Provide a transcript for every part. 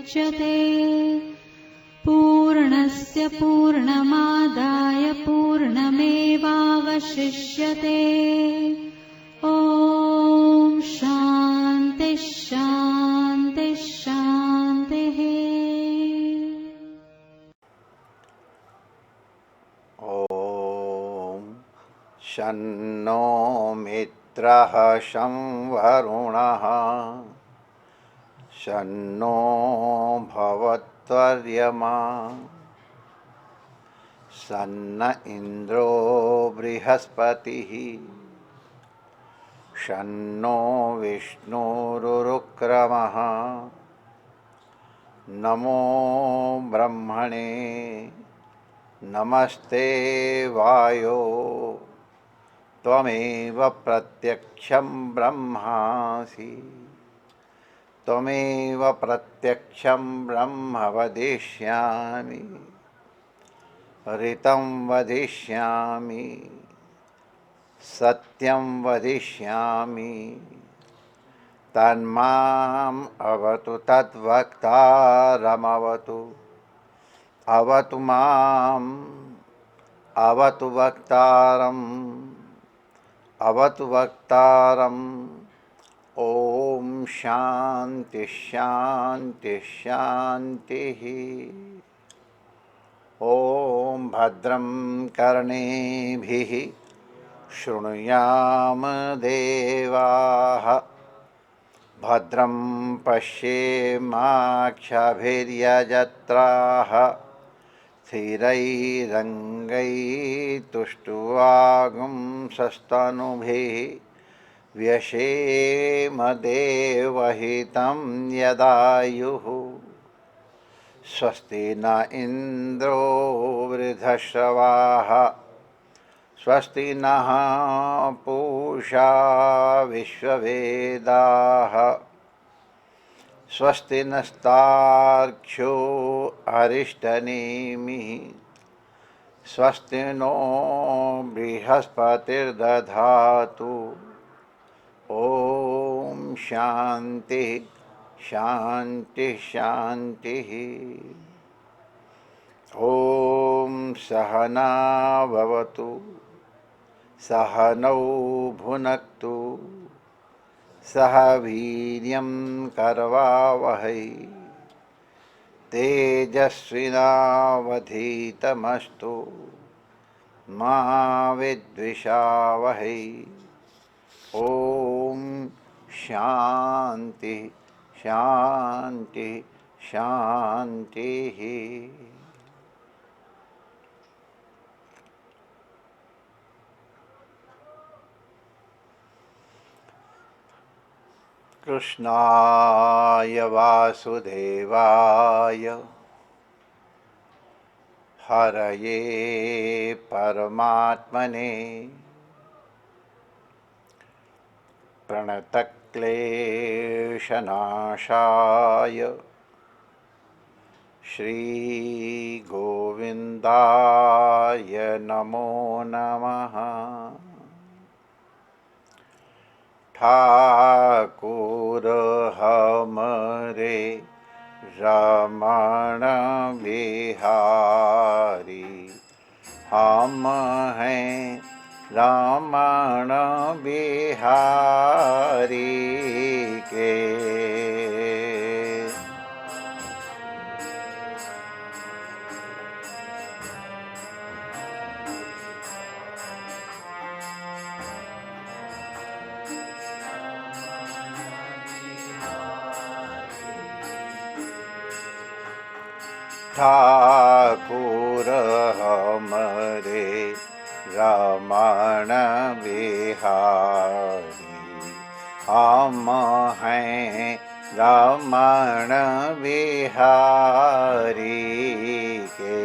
मुच्यते। पूर्णस्य पूर्णमादाय पूर्णमेवावशिष्यते। ॐ शान्ति शान्ति शान्तिः। ॐ शन्नो मित्रः शं वरुणः शन्नो भवत्वर्यमा सन्न इन्द्रो बृहस्पतिः शन्नो विष्णुरुक्रमः। नमो ब्रह्मणे नमस्ते वायो त्वमेव प्रत्यक्षं ब्रह्मासि त्वमेव प्रत्यक्षं ब्रह्म वदिष्यामि ऋतं वदिष्यामि सत्यं वदिष्यामि तन्माम् अवतु तद्वक्तारमवतु अवतु माम् अवतु वक्तारम् अवतु वक्तारम्। ॐ शान्ति शान्ति शान्तिः। ॐ भद्रं कर्णेभिः शृणुयाम देवाः भद्रं पश्येमाक्षभिर्यजत्राः स्थिरैरङ्गैस्तुष्ट्वागुंसस्तनूभिः व्यशेम देवहितं यदायुः। स्वस्ति न इन्द्रो वृद्धश्रवाः स्वस्ति नः पूषा विश्ववेदाः स्वस्ति नस्तार्क्ष्यो अरिष्टनेमिः स्वस्ति नो बृहस्पतिर्दधातु। ॐ शान्ति शान्ति शान्तिः। ॐ सहना भवतु सहनौ भुनक्तु सह वीर्यं करवावहै तेजस्विनावधीतमस्तु मा विद्विषावहै। ॐ शान्ति शान्ति शान्तिः। कृष्णाय वासुदेवाय हरये परमात्मने प्रणतक्लेशनाशाय श्रीगोविन्दाय नमो नमः। ठाकुर हमरे रमण बिहारी हम हैं रमण बिहारी के। ठाकुर हमरे रमण बिहारी हम हैं रमण बिहारी के।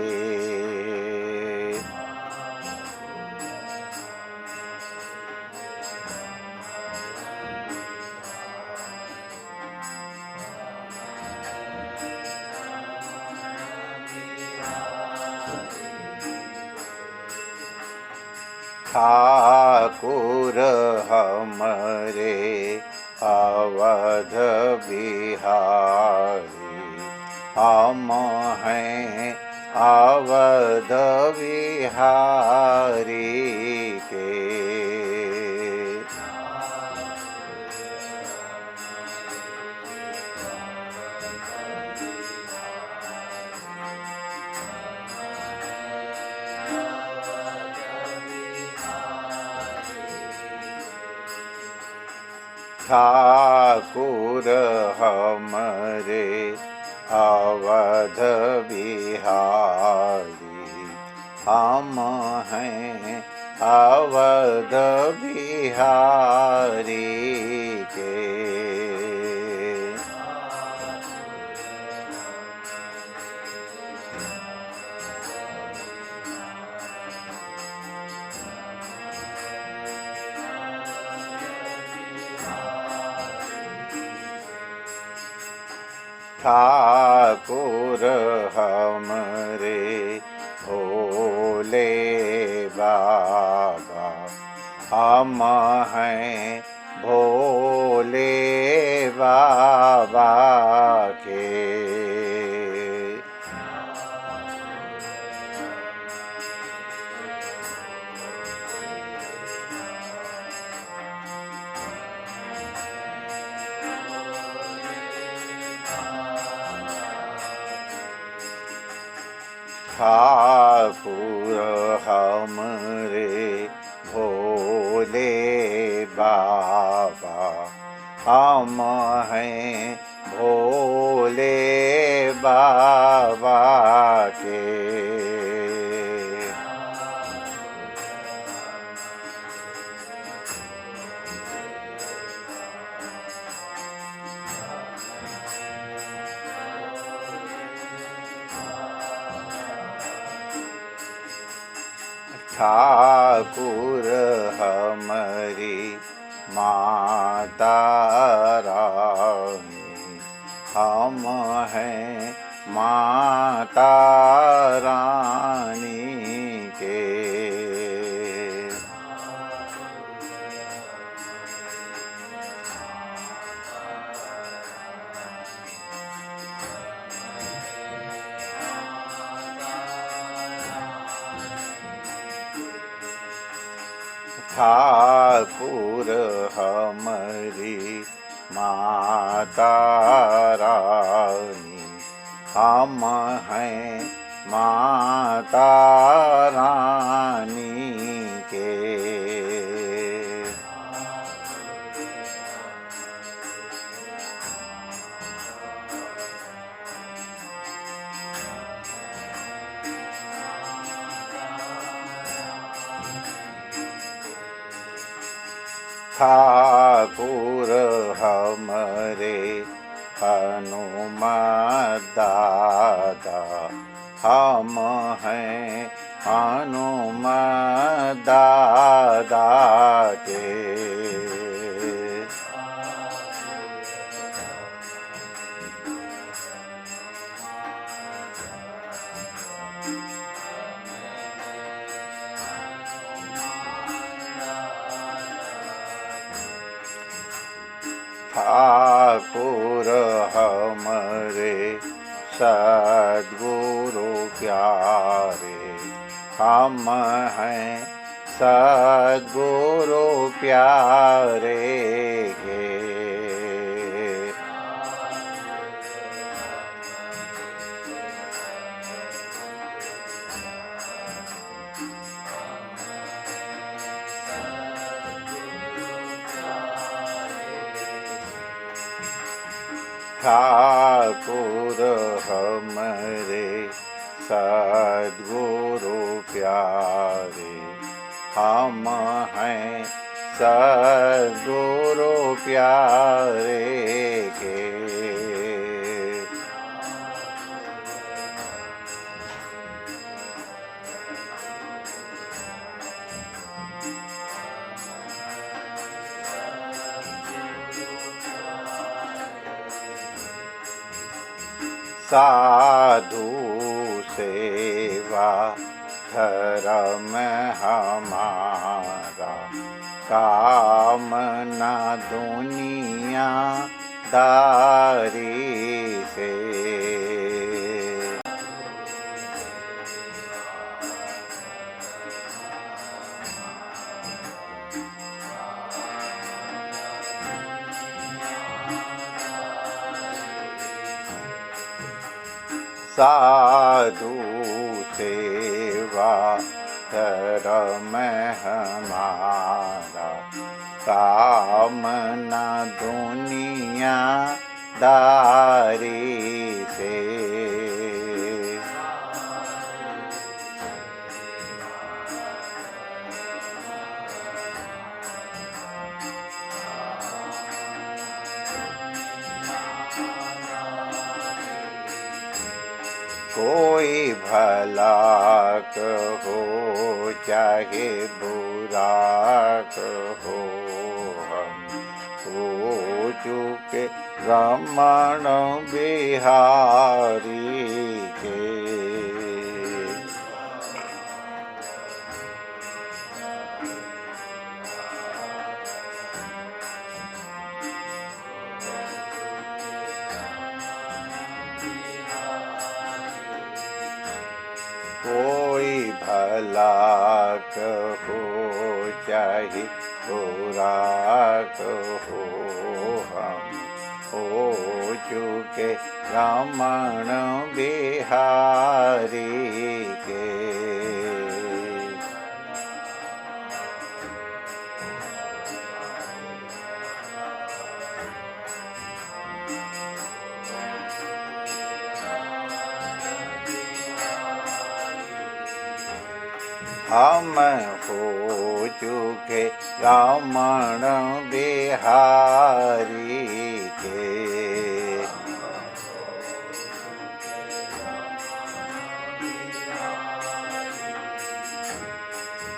ठाकुर हमरे अवध बिहारी हम हैं अवध बिहारी के। ठाकुर हमरे अवध बिहारी, हम हैं अवध बिहारी के। ठाकुर हमरे भोले बाबा, हम हैं भोले बाबा के। ठाकुर हमरे भोले बाबा, हम हैं भोले बाबा के। ठाकुर हमारी माता रानी, हम हैं माता रानी के। ठाकुर हमारी माता रानी, हम हैं माता रानी के। ठाकुर हमरे हनुमान दादा, हम हैं हनुमान दादा के। ठाकुर हमरे सद्गुरु प्यारे, हम हैं सद्गुरु प्यारे के। ठाकुर हमरे सद्गुरु प्यारे, हम हैं सद्गुरु प्यारे के। साधु सेवा धर्म हमारा, कामना दुनिया दारी से। साधु सेवा धर्म हमारा, कामना दुनिया दारी से। कोई भला कहो चाहे बुरा कहो, हम हो चुके रमण बिहारी के। कोई भला कहो चाहे बुरा कहो, हम हो चुके रमण बिहारी के। हम हो चुके रमण बिहारी के।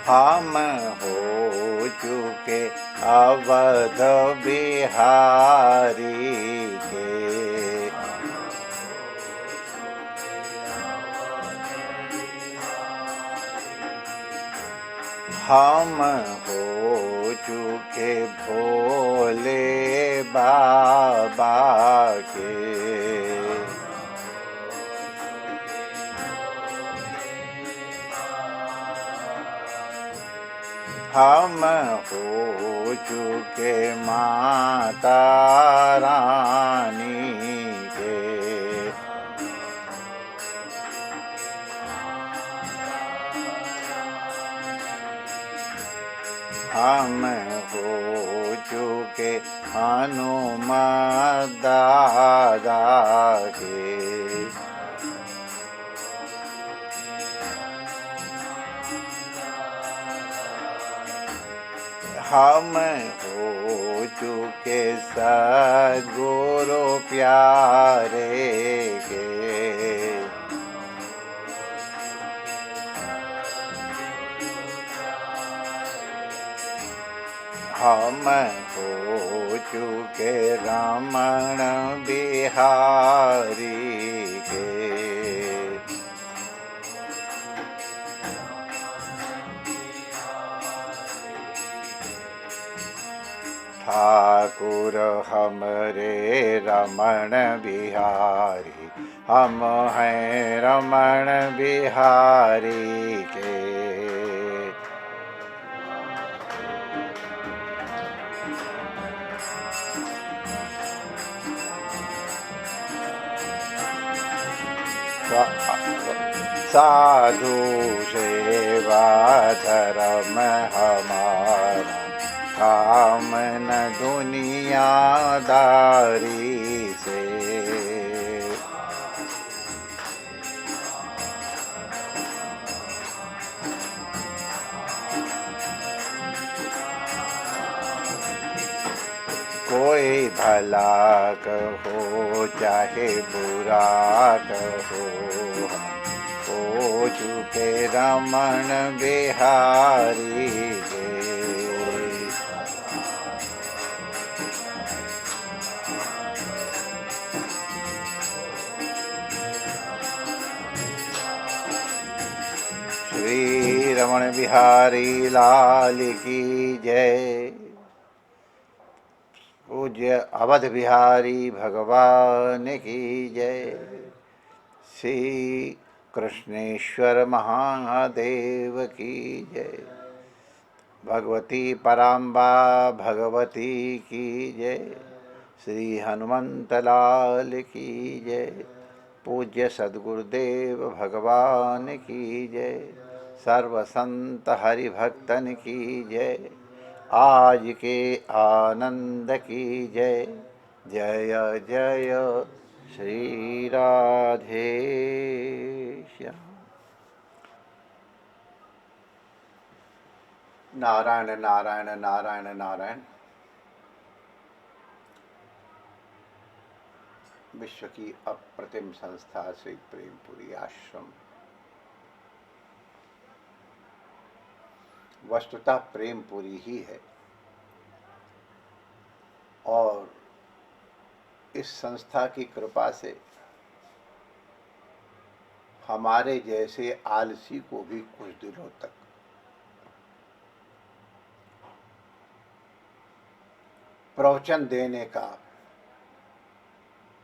हम हो चुके अवध बिहारी के। हम हो चुके भोले बाबा के। हम हो चुके माता रानी के। हम हो चुके हनुमान दादा के। हम हो चुके सद्गुरु प्यारे के। हम हो चुके रमण बिहारी के। ठाकुर हमरे रमण बिहारी, हम हैं रमण बिहारी के। साधु सेवा धर्म हमारा, कामना दुनियादारी से। कोई भला कहो चाहे बुरा कहो, हो चुके रमण बिहारी के। श्री रमण बिहारी लाल की जय। पूज्य अवध बिहारी भगवान की जय। श्री कृष्णेश्वर महादेव की जय। भगवती पराम्बा भगवती की जय। श्री हनुमंत लाल की जय। पूज्य सद्गुरुदेव भगवान की जय। सर्व संत हरिभक्तन की जय। आज के आनंद की जय। जय जय श्री राधे श्याम। नारायण नारायण नारायण नारायण। विश्व की अप्रतिम संस्था श्री प्रेमपुरी आश्रम वस्तुतः प्रेमपुरी ही है, और इस संस्था की कृपा से हमारे जैसे आलसी को भी कुछ दिनों तक प्रवचन देने का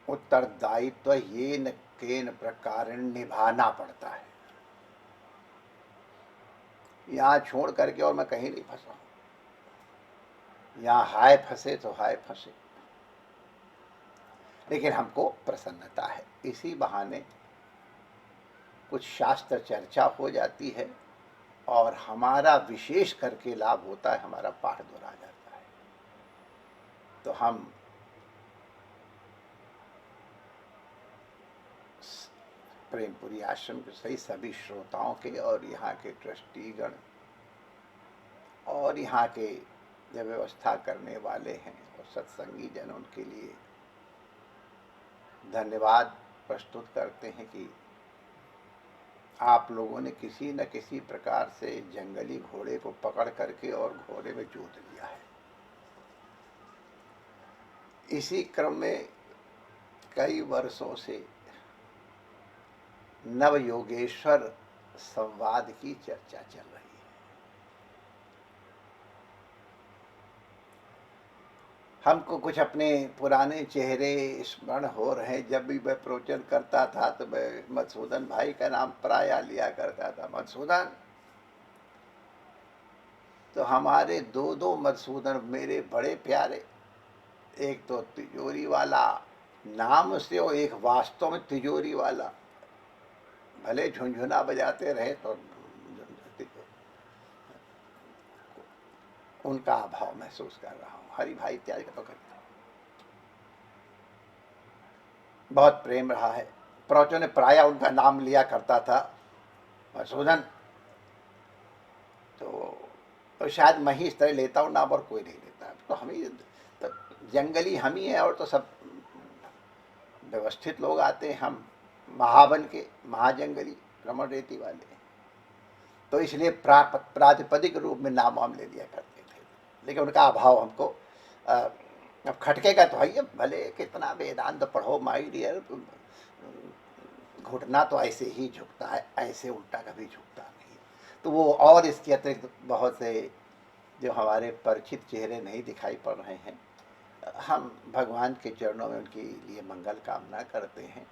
उत्तरदायित्व ये न केन प्रकार निभाना पड़ता है। यहाँ छोड़ करके और मैं कहीं नहीं फंसा हूं। यहाँ हाय फंसे तो हाय फंसे, लेकिन हमको प्रसन्नता है। इसी बहाने कुछ शास्त्र चर्चा हो जाती है और हमारा विशेष करके लाभ होता है, हमारा पाठ दोहरा जाता है। तो हम प्रेमपुरी आश्रम के सभी श्रोताओं के और यहाँ के ट्रस्टीगण और यहाँ के जो व्यवस्था करने वाले हैं और सत्संगी जन, उनके लिए धन्यवाद प्रस्तुत करते हैं कि आप लोगों ने किसी न किसी प्रकार से जंगली घोड़े को पकड़ करके और घोड़े में जोत लिया है। इसी क्रम में कई वर्षों से नव योगेश्वर संवाद की चर्चा चल रही है। हमको कुछ अपने पुराने चेहरे स्मरण हो रहे। जब भी मैं प्रवचन करता था तो मैं मधुसूदन भाई का नाम प्राय लिया करता था। मधुसूदन, तो हमारे दो मधुसूदन मेरे बड़े प्यारे, एक तो तिजोरी वाला नाम से और एक वास्तव में तिजोरी वाला। भले झुनझुना बजाते रहे तो उनका अभाव महसूस कर रहा हूँ। हरि भाई इत्यादि का तो करते बहुत प्रेम रहा है। प्रवचन ने प्राय उनका नाम लिया करता था, मधुसूदन। तो शायद मैं ही इस तरह लेता हूँ नाम, और कोई नहीं लेता। तो हम ही तो जंगली हम ही हैं, और तो सब व्यवस्थित लोग आते हैं। हम महावन के महाजंगली रमण रेती वाले, तो इसलिए प्रातिपदिक रूप में नाम वाम ले लिया करते थे। लेकिन उनका अभाव हमको अब खटके का तो है। भले कितना वेदांत पढ़ो माय डियर, घुटना तो ऐसे ही झुकता है, ऐसे उल्टा कभी झुकता नहीं। तो वो, और इसके अतिरिक्त बहुत से जो हमारे परिचित चेहरे नहीं दिखाई पड़ रहे हैं, हम भगवान के चरणों में उनके लिए मंगल कामना करते हैं।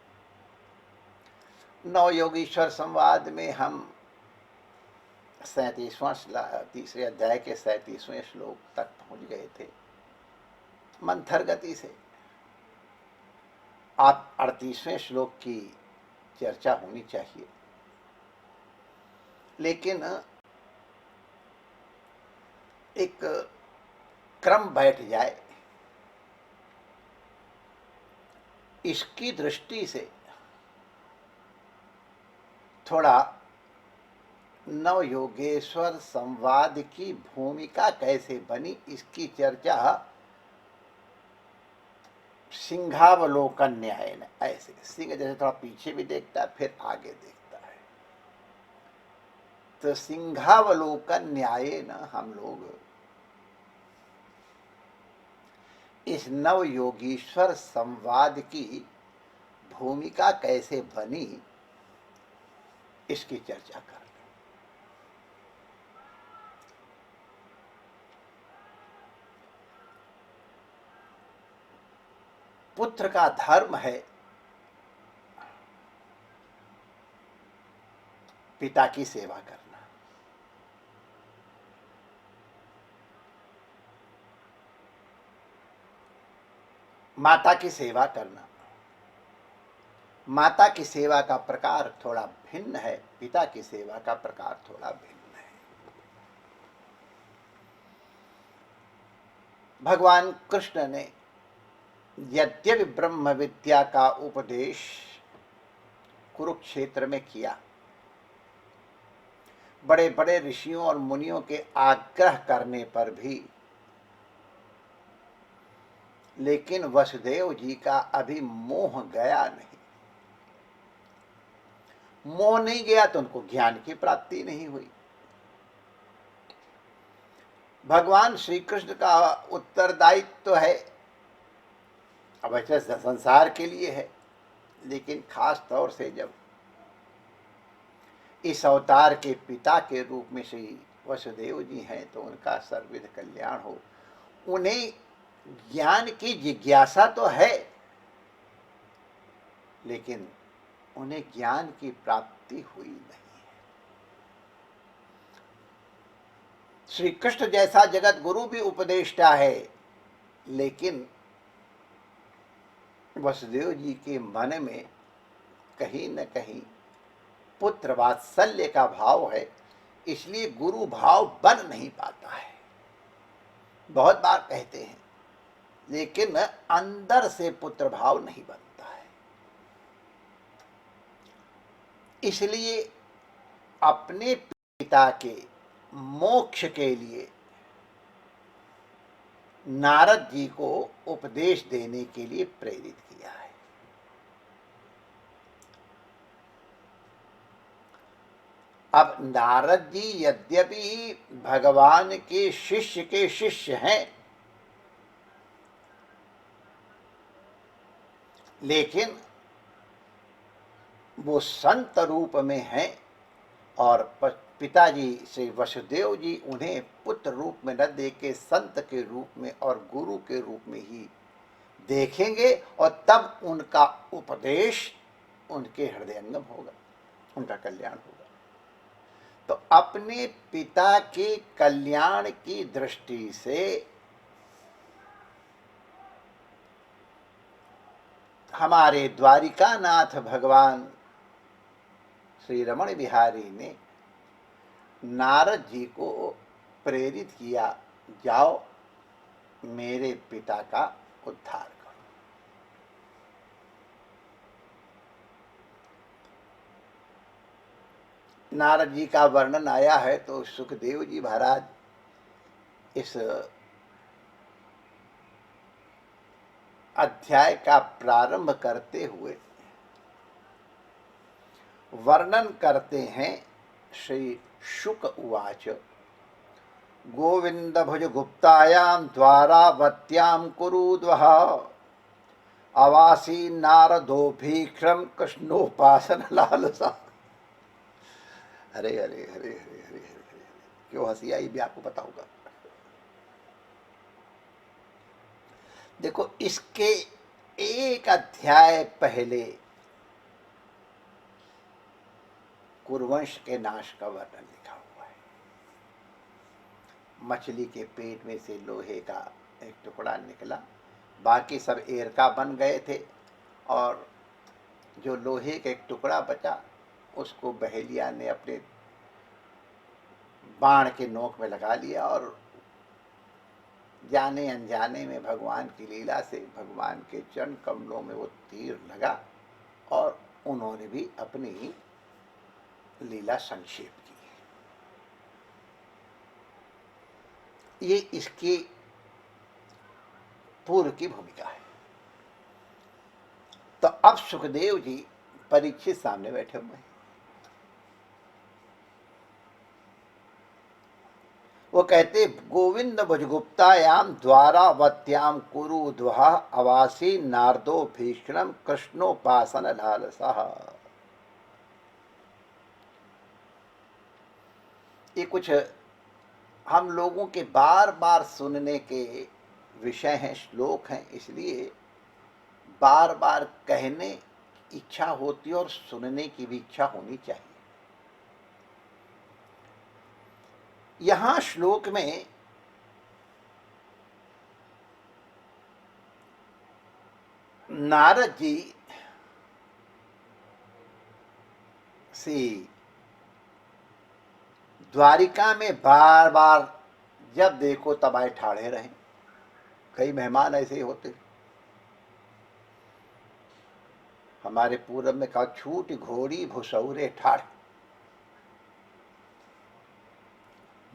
नव योगीश्वर संवाद में हम 37वां तीसरे अध्याय के 37वें श्लोक तक पहुंच गए थे मंथर गति से। आप 38वें श्लोक की चर्चा होनी चाहिए, लेकिन एक क्रम बैठ जाए, इसकी दृष्टि से थोड़ा नव योगेश्वर संवाद की भूमिका कैसे बनी, इसकी चर्चा सिंहावलोकन न्याय न। ऐसे सिंह जैसे थोड़ा पीछे भी देखता है फिर आगे देखता है, तो सिंहावलोकन न्याय न हम लोग इस नव योगीश्वर संवाद की भूमिका कैसे बनी, इसकी चर्चा कर। पुत्र का धर्म है पिता की सेवा करना। माता की सेवा करना। माता की सेवा का प्रकार थोड़ा भिन्न है, पिता की सेवा का प्रकार थोड़ा भिन्न है। भगवान कृष्ण ने यद्यपि ब्रह्म विद्या का उपदेश कुरुक्षेत्र में किया, बड़े बड़े ऋषियों और मुनियों के आग्रह करने पर भी, लेकिन वसुदेव जी का अभी मोह गया नहीं। मोह नहीं गया तो उनको ज्ञान की प्राप्ति नहीं हुई। भगवान श्री कृष्ण का उत्तरदायित्व है, अवश्य संसार के लिए है, लेकिन खास तौर से जब इस अवतार के पिता के रूप में श्री वसुदेव जी हैं तो उनका सर्वविध कल्याण हो। उन्हें ज्ञान की जिज्ञासा तो है, लेकिन उन्हें ज्ञान की प्राप्ति हुई नहीं। श्री कृष्ण जैसा जगत गुरु भी उपदेष्टा है, लेकिन वसुदेव जी के मन में कहीं न कहीं पुत्र वात्सल्य का भाव है, इसलिए गुरु भाव बन नहीं पाता है। बहुत बार कहते हैं, लेकिन अंदर से पुत्र भाव नहीं बनता है। इसलिए अपने पिता के मोक्ष के लिए नारद जी को उपदेश देने के लिए प्रेरित किया है। अब नारद जी यद्यपि भगवान के शिष्य हैं, लेकिन वो संत रूप में हैं और पिताजी श्री वसुदेव जी उन्हें पुत्र रूप में न देके संत के रूप में और गुरु के रूप में ही देखेंगे, और तब उनका उपदेश उनके हृदयंगम होगा, उनका कल्याण होगा। तो अपने पिता के कल्याण की दृष्टि से हमारे द्वारिकानाथ भगवान श्री रमण बिहारी ने नारद जी को प्रेरित किया, जाओ मेरे पिता का उद्धार करो। नारद जी का वर्णन आया है तो सुखदेव जी महाराज इस अध्याय का प्रारंभ करते हुए वर्णन करते हैं। श्री शुक उवाच गोविंद भुज गुप्तायां द्वारावत्यां कुरुद्वः अवासी नारदो भीक्षम कृष्णोपासन लालसा। हरे हरे हरे हरे हरे हरे हरे, क्यों हंसी आई भी आपको बताऊंगा। देखो, इसके एक अध्याय पहले कुरुवंश के नाश का वर्णन लिखा हुआ है। मछली के पेट में से लोहे का एक टुकड़ा निकला, बाकी सब एरका बन गए थे, और जो लोहे का एक टुकड़ा बचा उसको बहेलिया ने अपने बाण के नोक में लगा लिया, और जाने अनजाने में भगवान की लीला से भगवान के चरण कमलों में वो तीर लगा, और उन्होंने भी अपनी लीला संक्षेप की। ये इसके पूर्व की भूमिका है। तो अब सुखदेव जी परीक्षित सामने बैठे हुए हैं। वो कहते गोविंद भुजगुप्तायाम द्वारावत्याम कुरुद्वः अवासी नारदो भीषणम कृष्णोपासन लालसः। ये कुछ हम लोगों के बार बार सुनने के विषय हैं, श्लोक हैं, इसलिए बार बार कहने की इच्छा होती है और सुनने की भी इच्छा होनी चाहिए। यहां श्लोक में नारद जी सी द्वारिका में बार बार जब देखो तब आए ठाड़े रहे। कई मेहमान ऐसे ही होते। हमारे पूरब में कहा छूट घोड़ी भुसौरे ठाड़।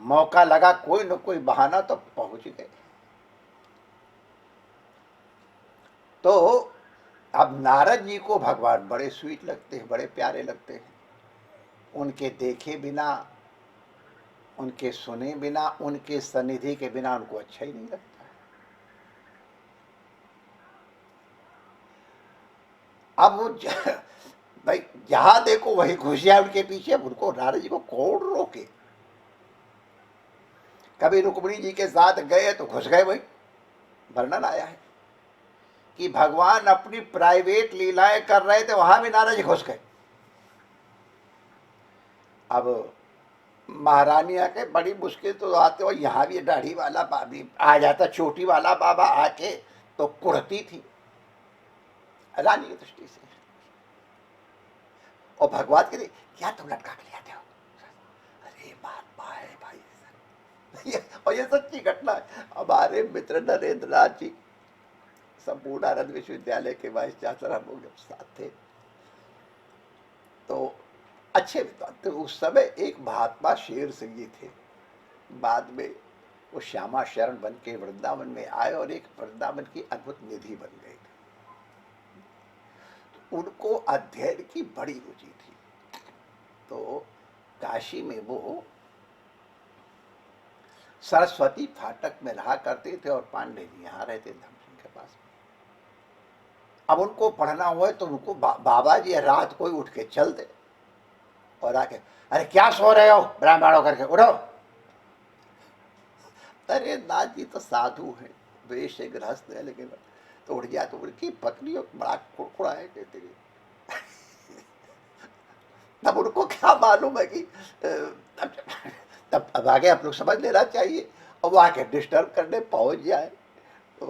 मौका लगा कोई न कोई बहाना तो पहुंच गए। तो अब नारद जी को भगवान बड़े स्वीट लगते हैं, बड़े प्यारे लगते हैं। उनके देखे बिना, उनके सुने बिना, उनके सन्निधि के बिना उनको अच्छा ही नहीं लगता। अब वो भाई जहां देखो वही घुस जाए उनके पीछे। उनको नारद जी को कौन रोके। कभी रुक्मिणी जी के साथ गए तो घुस गए। वही वर्णन आया है कि भगवान अपनी प्राइवेट लीलाएं कर रहे थे, वहां भी नारद जी घुस गए। अब महारानी आके बड़ी मुश्किल तो आते हो, यहाँ भी दाढ़ी वाला बाबी आ जाता, चोटी वाला बाबा आके तो कुड़ती थी रानी की दृष्टि से। और भगवान के लिए क्या तुम लटका के ले आते हो। अरे महात्मा है भाई। और ये सच्ची घटना है। हमारे मित्र नरेंद्र नाथ जी संपूर्ण आनंद विश्वविद्यालय के वाइस चांसलर हम लोग साथ थे। तो अच्छे विद्वान थे। उस समय एक महात्मा शेर सिंह जी थे। बाद में वो श्यामा शरण बन के वृंदावन में आए और एक वृंदावन की अद्भुत निधि बन गए। तो उनको अध्ययन की बड़ी रुचि थी। तो काशी में वो सरस्वती फाटक में रहा करते थे और पांडे जी यहाँ रहते धम सिंह के पास। अब उनको पढ़ना हुआ तो उनको बाबा जी रात को ही उठ के चल दे और आके, अरे क्या सो रहे हो ब्राह्मणों करके, उठो। अरे नाथ जी तो साधु है, वेश से गृहस्थ है, लेकिन तो उठ गया तो उनकी पत्नी बड़ा कुड़कुड़ा है कहते हैं। तब उनको क्या मालूम है कि तब अब आगे आप लोग समझ लेना चाहिए। और वो आके डिस्टर्ब करने पहुंच जाए तो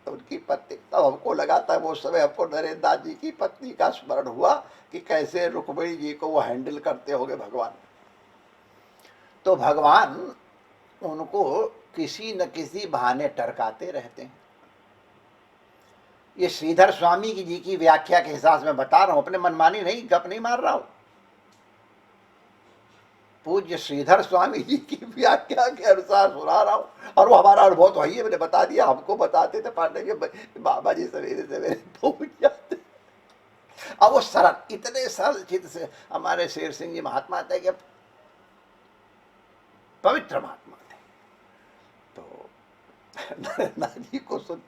उनकी पत्नी, तब हमको लगा था वो समय हमको नरेंद्र नाथ जी की पत्नी का स्मरण हुआ कि कैसे रुक्मिणी जी को वो हैंडल करते होंगे भगवान। तो भगवान उनको किसी न किसी बहाने टरकाते रहते हैं। ये श्रीधर स्वामी जी की व्याख्या के हिसाब से मैं बता रहा हूं, अपने मनमानी नहीं, गप नहीं मार रहा हूं। पूज्य श्रीधर स्वामी जी की व्याख्या के अनुसार सुना रहा हूं। और वो हमारा अनुभव तो है, मैंने बता दिया। हमको बताते थे पांडे जी, बाबा जी सवेरे सवेरे पहुंच जाते। अब वो सरल, इतने सरल चित्त से हमारे शेर सिंह जी महात्मा थे कि पवित्र महात्मा थे। तो नारद जी को सुन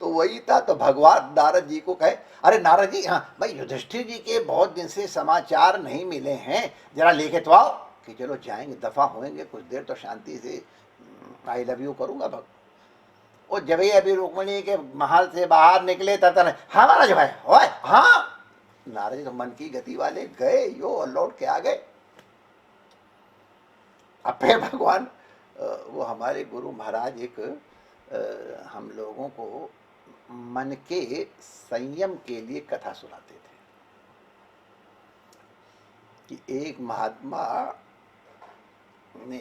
तो वही था। तो भगवान नारद जी को कहे, अरे नारद जी, हाँ भाई युधिष्ठिर जी के बहुत दिन से समाचार नहीं मिले हैं, जरा लेके तो आओ। कि चलो जाएंगे, दफा होएंगे, कुछ देर तो शांति से आई लव यू करूंगा भक्त। वो जब ही अभी रुक्मिणी के महल से बाहर निकले तब तक, हाँ महाराज भाई, ओए हाँ। नारद जी तो मन की गति वाले गए यो और लौट के आ गए। अब फिर भगवान वो हमारे गुरु महाराज एक हम लोगों को मन के संयम के लिए कथा सुनाते थे कि एक महात्मा ने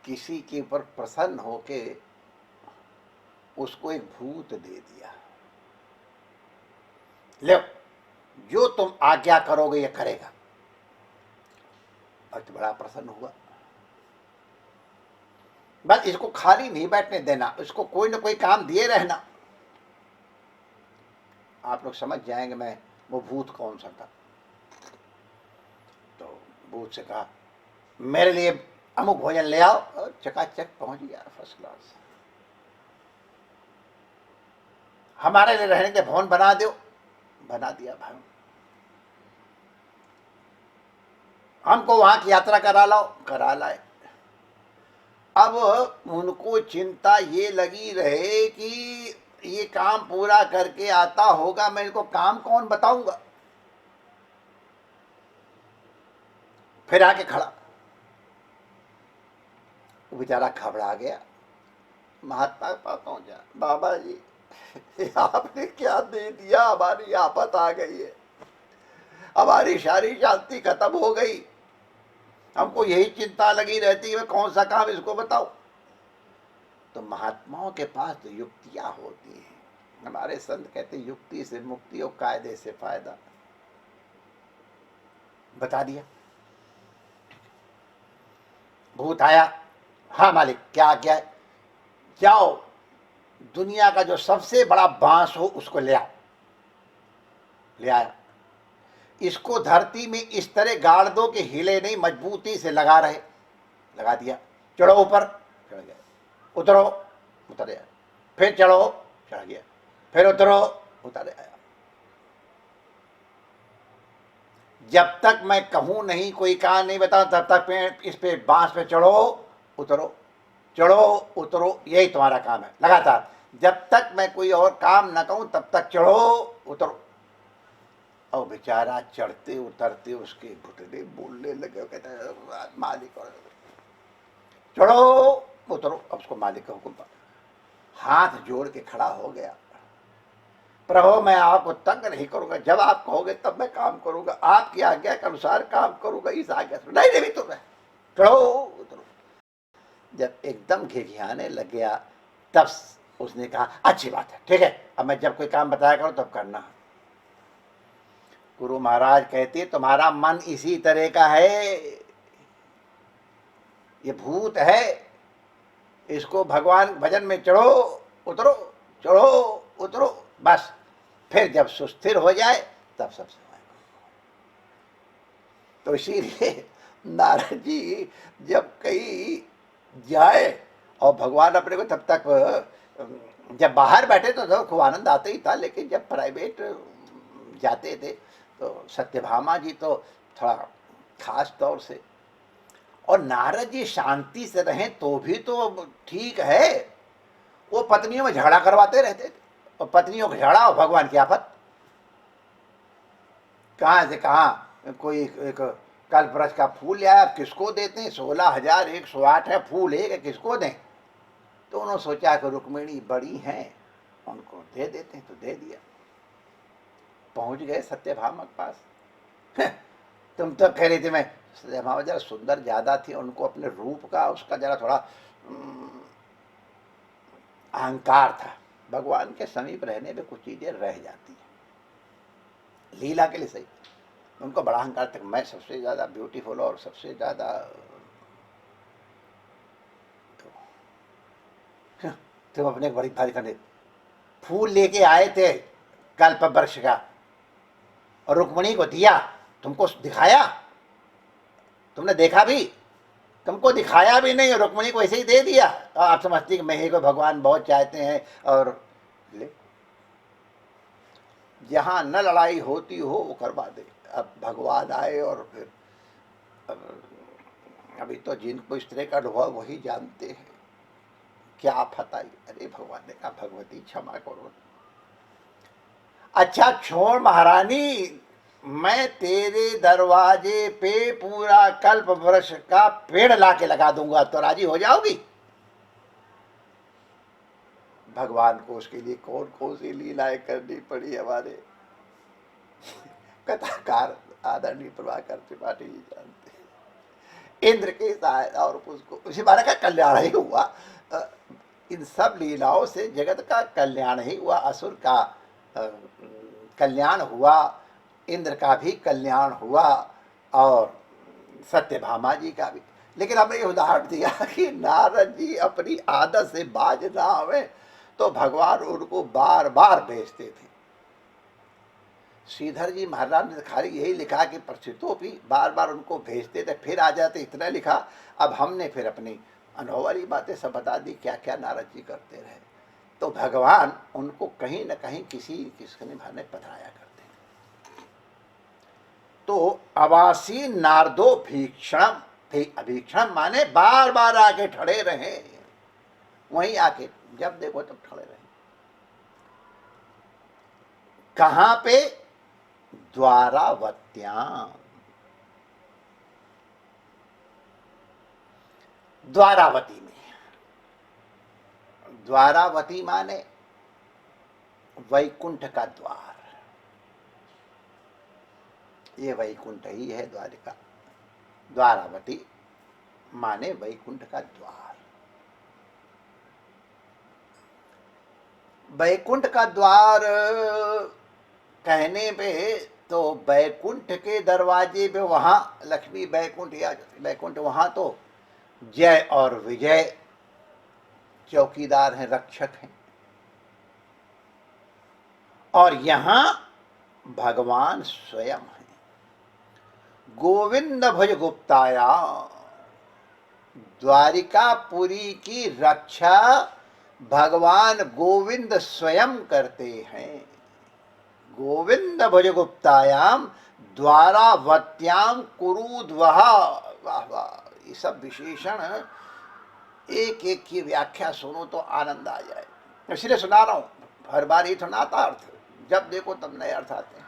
किसी के ऊपर प्रसन्न होके उसको एक भूत दे दिया। ले जो तुम आज्ञा करोगे ये करेगा। भक्त बड़ा प्रसन्न हुआ। बस इसको खाली नहीं बैठने देना, इसको कोई ना कोई काम दिए रहना। आप लोग समझ जाएंगे मैं वो भूत कौन सा था। तो भूत से कहा, मेरे लिए अमुक भोजन ले आओ, और चकाचक पहुंच गया फर्स्ट क्लास। हमारे लिए रहने के भवन बना दो, बना दिया भवन। हमको वहां की यात्रा करा लाओ, करा लाए। अब उनको चिंता ये लगी रहे कि ये काम पूरा करके आता होगा, मैं इनको काम कौन बताऊंगा। फिर आके खड़ा, वो बेचारा घबरा गया। महात्मा के पास पहुंचा, बाबा जी आपने क्या दे दिया, हमारी आफत आ गई है। हमारी सारी शांति खत्म हो गई, हमको यही चिंता लगी रहती है कौन सा काम इसको बताओ। तो महात्माओं के पास तो युक्तियां होती हैं। हमारे संत कहते युक्ति से मुक्ति और कायदे से फायदा। बता दिया, भूत आया, हाँ मालिक क्या आज्ञा है, जाओ दुनिया का जो सबसे बड़ा बांस हो उसको ले आओ। ले आया, इसको धरती में इस तरह गाड़ दो कि हिले नहीं, मजबूती से लगा रहे। लगा दिया, चढ़ो ऊपर, चढ़ गया, उतरो, उतर गया, फिर चढ़ो, चढ़ गया, फिर उतरो, उतर आया। जब तक मैं कहूं नहीं, कोई काम नहीं बताऊं, तब तक इस पे बांस पे चढ़ो उतरो, चढ़ो उतरो, यही तुम्हारा काम है लगातार। जब तक मैं कोई और काम न कहूं तब तक चढ़ो उतरो। और बेचारा चढ़ते उतरते उसके घुटने बोलने लगे, कहता है मालिक और चढ़ो उतरो। अब उसको मालिक का हुक्म, हाथ जोड़ के खड़ा हो गया, प्रभु मैं आपको तंग नहीं करूंगा, जब आप कहोगे तब मैं काम करूंगा, आपकी आज्ञा के अनुसार काम करूंगा, इस आज्ञा से नहीं नहीं तो मैं चढ़ो उतरो। जब एकदम घिघियाने लग गया तब उसने कहा अच्छी बात है, ठीक है, अब मैं जब कोई काम बताया करूं तब करना। गुरु महाराज कहते तुम्हारा मन इसी तरह का है, ये भूत है, इसको भगवान भजन में चढ़ो उतरो, चढ़ो उतरो, बस फिर जब सुस्थिर हो जाए तब सब सेवा करो। तो इसीलिए नारद जी जब कहीं जाए और भगवान अपने को, तब तक जब बाहर बैठे तो खूब आनंद आते ही था, लेकिन जब प्राइवेट जाते थे तो सत्यभामा जी तो थोड़ा खास तौर से, और नारद जी शांति से रहें तो भी तो ठीक है, वो पत्नियों में झगड़ा करवाते रहते थे, और पत्नियों का झगड़ा और भगवान की आफत। कहाँ से कहाँ कोई एक कल्पवृक्ष का फूल ले आया, किसको देते हैं, 16,108 है फूल, एक किसको दें। तो उन्होंने सोचा कि रुक्मिणी बड़ी हैं, उनको दे देते हैं, तो दे दिया। पहुंच गए सत्यभामा के पास। तुम तो कह रही थी, मैं सत्यभामा जरा सुंदर ज्यादा थी, उनको अपने रूप का उसका जरा थोड़ा अहंकार था। भगवान के समीप रहने में कुछ चीजें रह जाती हैं, लीला के लिए सही, उनको बड़ा अहंकार था, मैं सबसे ज्यादा ब्यूटीफुल और सबसे ज्यादा। तुम अपने बड़ी भारी करने फूल लेके आए थे कल्प वृक्ष का, और रुक्मिणी को दिया, तुमको दिखाया, तुमने देखा भी, तुमको दिखाया भी नहीं, रुक्मिणी को ऐसे ही दे दिया। आप समझती कि मैं को भगवान बहुत चाहते हैं, और ले जहां न लड़ाई होती हो वो करवा दे। अब भगवान आए और फिर अभी तो जिनको इस तरह का अनुभव वही जानते हैं क्या आफत आई। अरे भगवान ने कहा भगवती क्षमा करो। अच्छा छोड़ महारानी, मैं तेरे दरवाजे पे पूरा कल्प वृक्ष का पेड़ लाके लगा दूंगा, तो राजी हो जाओगी। भगवान को उसके लिए कौन कौन सी लीलाएं करनी पड़ी हमारे कथाकार आदरणीय प्रभाकर त्रिपाठी जी जानते। इंद्र के सहायता और उसको उसी बारे का कल्याण ही हुआ। इन सब लीलाओं से जगत का कल्याण ही हुआ, असुर का कल्याण हुआ, इंद्र का भी कल्याण हुआ, और सत्यभामा जी का भी। लेकिन हमने ये उदाहरण दिया कि नारद जी अपनी आदत से बाज ना आवे तो भगवान उनको बार बार भेजते थे। श्रीधर जी महाराज ने खाली यही लिखा कि परिचितों भी बार बार उनको भेजते थे, फिर आ जाते, इतना लिखा। अब हमने फिर अपनी अनुभव वाली बातें सब बता दी, क्या क्या नारद जी करते रहे। तो भगवान उनको कहीं न कहीं किसी किसने भाने पधराया करते। तो अवासी नारदो भीक्षण, अभीक्षण माने बार बार आके ठड़े रहे, वहीं आके जब देखो तब ठड़े रहे। कहां पे? द्वारावत्याम। द्वारावती में। द्वारावती माने वैकुंठ का द्वार। ये वैकुंठ ही है द्वारिका। द्वारावती माने वैकुंठ का द्वार। वैकुंठ का द्वार कहने पे तो वैकुंठ के दरवाजे पे वहां लक्ष्मी वैकुंठ या वैकुंठ, वहां तो जय और विजय चौकीदार हैं, रक्षक हैं। और यहां भगवान स्वयं हैं। गोविंद भज गुप्ताया, द्वारिकापुरी की रक्षा भगवान गोविंद स्वयं करते हैं। गोविंद भज गुप्तायाम द्वारावत्याम कुरुद्वः। वाह वाह, ये सब विशेषण एक एक की व्याख्या सुनो तो आनंद आ जाए। इसलिए सुना रहा हूं, हर बार ही सुना आता अर्थ, जब देखो तब नए अर्थ आते हैं,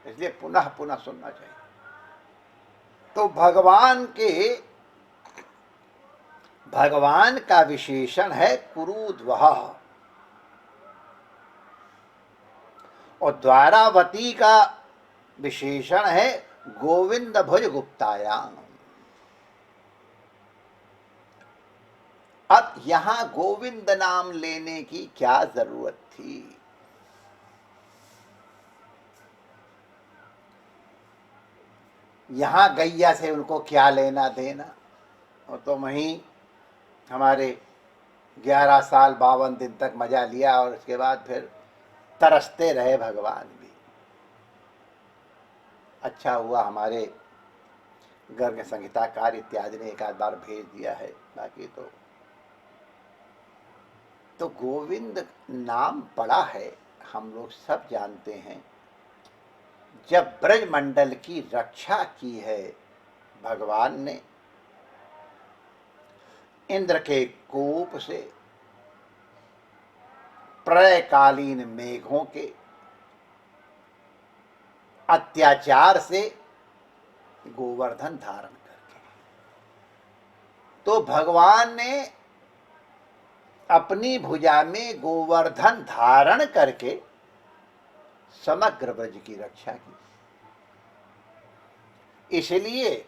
इसलिए पुनः पुनः सुनना चाहिए। तो भगवान का विशेषण है कुरुद्वः, और द्वारावती का विशेषण है गोविंद भुज गुप्तायाम। अब यहां गोविंद नाम लेने की क्या जरूरत थी? यहां गैया से उनको क्या लेना देना? और तो वहीं हमारे 11 साल 52 दिन तक मजा लिया, और उसके बाद फिर तरसते रहे भगवान भी। अच्छा हुआ हमारे गर्ग संहिताकार इत्यादि ने एक आध बार भेज दिया है, बाकी तो गोविंद नाम पड़ा है, हम लोग सब जानते हैं। जब ब्रजमंडल की रक्षा की है भगवान ने, इंद्र के कोप से, प्रलयकालीन मेघों के अत्याचार से, गोवर्धन धारण करके, तो भगवान ने अपनी भुजा में गोवर्धन धारण करके समग्र ब्रज की रक्षा की। इसलिए